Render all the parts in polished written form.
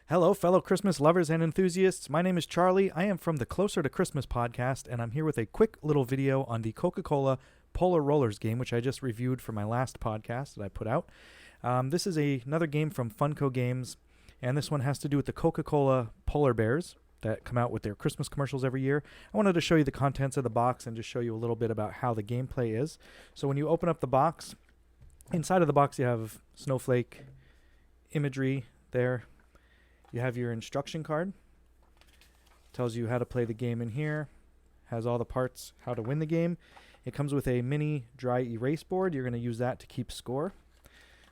Hello, fellow Christmas lovers and enthusiasts. My name is Charlie. I am from the Closer to Christmas podcast, and I'm here with a quick little video on the Coca-Cola Polar Rollers game, which I just reviewed for my last podcast that I put out. This is another game from FUNKO Games, and this one has to do with the Coca-Cola Polar Bears that come out with their Christmas commercials every year. I wanted to show you the contents of the box and just show you a little bit about how the gameplay is. So when you open up the box, inside of the box you have snowflake imagery there. You have your instruction card. Tells you how to play the game in here. Has all the parts, how to win the game. It comes with a mini dry erase board. You're going to use that to keep score.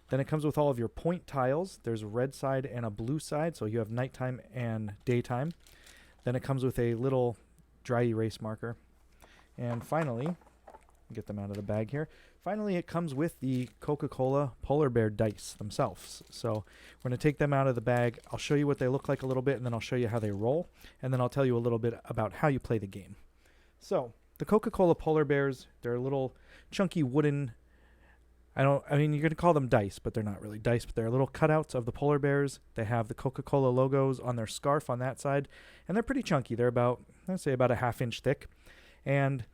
Then it comes with all of your point tiles. There's a red side and a blue side, so you have nighttime and daytime. Then it comes with a little dry erase marker. And finally, get them out of the bag here. Finally, it comes with the Coca-Cola Polar Bear dice themselves. So we're going to take them out of the bag. I'll show you what they look like a little bit, and then I'll show you how they roll. And then I'll tell you a little bit about how you play the game. So the Coca-Cola Polar Bears, they're little chunky wooden, you're going to call them dice, but they're not really dice, but they're little cutouts of the polar bears. They have the Coca-Cola logos on their scarf on that side, and they're pretty chunky. They're about, I'd say about a half-inch thick. And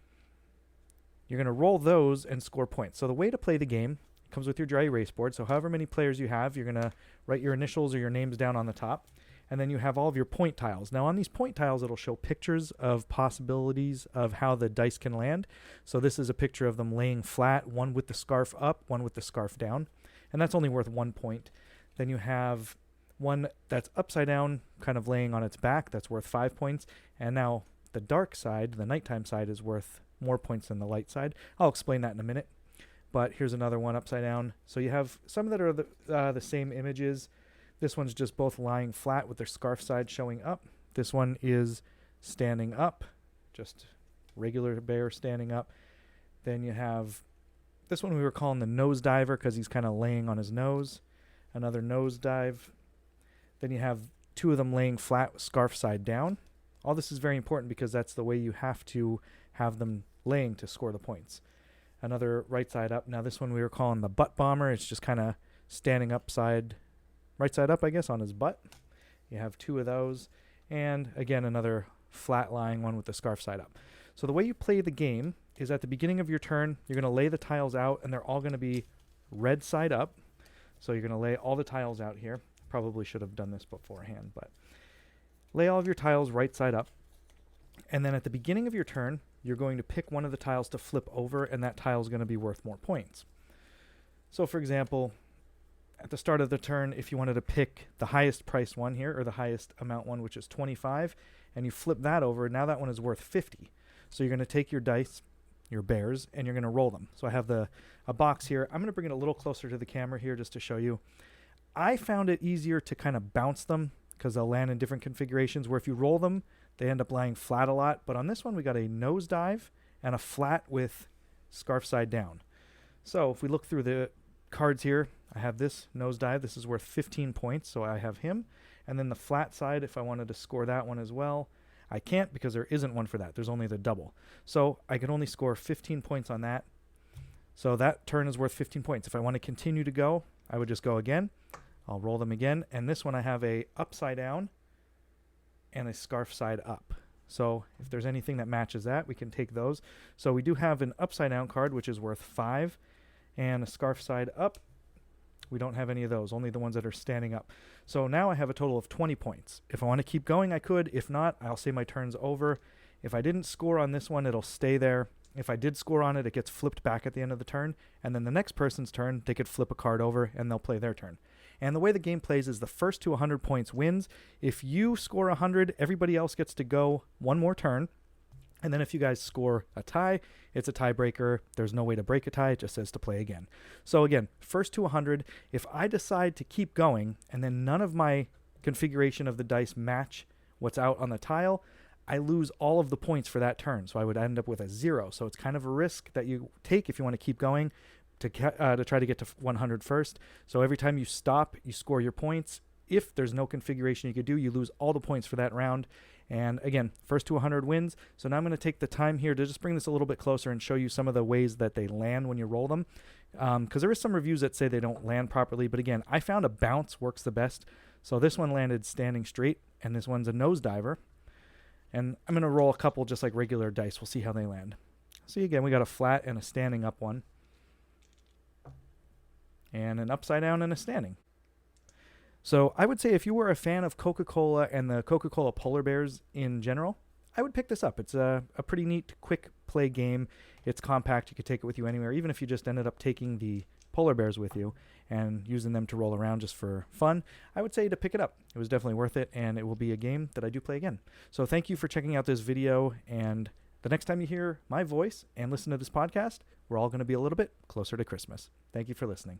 you're going to roll those and score points. So the way to play the game comes with your dry erase board. So however many players you have, you're going to write your initials or your names down on the top. And then you have all of your point tiles. Now on these point tiles, it'll show pictures of possibilities of how the dice can land. So this is a picture of them laying flat, one with the scarf up, one with the scarf down. And that's only worth 1 point. Then you have one that's upside down, kind of laying on its back. That's worth 5 points. And now the dark side, the nighttime side, is worth more points than the light side. I'll explain that in a minute. But here's another one upside down. So you have some that are the same images. This one's just both lying flat with their scarf side showing up. This one is standing up, just regular bear standing up. Then you have this one we were calling the nose diver because he's kind of laying on his nose. Another nose dive. Then you have two of them laying flat, scarf side down. All this is very important because that's the way you have to have them laying to score the points. Another right side up. Now this one we were calling the butt bomber. It's just kind of standing right side up, I guess, on his butt. You have two of those. And again, another flat lying one with the scarf side up. So the way you play the game is at the beginning of your turn, you're going to lay the tiles out, and they're all going to be red side up. So you're going to lay all the tiles out here. Probably should have done this beforehand, but lay all of your tiles right side up. And then at the beginning of your turn, you're going to pick one of the tiles to flip over, and that tile is going to be worth more points. So for example, at the start of the turn, if you wanted to pick the highest priced one here, or the highest amount one, which is 25, and you flip that over, now that one is worth 50. So you're going to take your dice, your bears, and you're going to roll them. So I have a box here. I'm going to bring it a little closer to the camera here just to show you. I found it easier to kind of bounce them because they'll land in different configurations, where if you roll them, they end up lying flat a lot. But on this one, we got a nose dive and a flat with scarf side down. So if we look through the cards here, I have this nose dive. This is worth 15 points, so I have him. And then the flat side, if I wanted to score that one as well, I can't because there isn't one for that. There's only the double. So I can only score 15 points on that. So that turn is worth 15 points. If I want to continue to go, I would just go again. I'll roll them again. And this one I have a upside down and a scarf side up. So if there's anything that matches that, we can take those. So we do have an upside down card, which is worth 5, and a scarf side up. We don't have any of those, only the ones that are standing up. So now I have a total of 20 points. If I want to keep going, I could. If not, I'll say my turn's over. If I didn't score on this one, it'll stay there. If I did score on it, it gets flipped back at the end of the turn. And then the next person's turn, they could flip a card over and they'll play their turn. And the way the game plays is the first to 100 points wins. If you score 100, everybody else gets to go one more turn. And then if you guys score a tie, it's a tiebreaker. There's no way to break a tie. It just says to play again. So again, first to 100. If I decide to keep going and then none of my configuration of the dice match what's out on the tile, I lose all of the points for that turn. So I would end up with a 0. So it's kind of a risk that you take if you want to keep going to try to get to 100 first. So every time you stop, you score your points. If there's no configuration you could do, you lose all the points for that round. And again, first to 100 wins. So now I'm going to take the time here to just bring this a little bit closer and show you some of the ways that they land when you roll them. Because there is some reviews that say they don't land properly. But again, I found a bounce works the best. So this one landed standing straight, and this one's a nosediver. And I'm going to roll a couple just like regular dice. We'll see how they land. See, again, we got a flat and a standing up one. And an upside down and a standing. So I would say if you were a fan of Coca-Cola and the Coca-Cola Polar Bears in general, I would pick this up. It's a pretty neat, quick play game. It's compact. You could take it with you anywhere, even if you just ended up taking the polar bears with you and using them to roll around just for fun. I would say to pick it up. It was definitely worth it, and it will be a game that I do play again. So thank you for checking out this video, and the next time you hear my voice and listen to this podcast, we're all going to be a little bit closer to Christmas. Thank you for listening.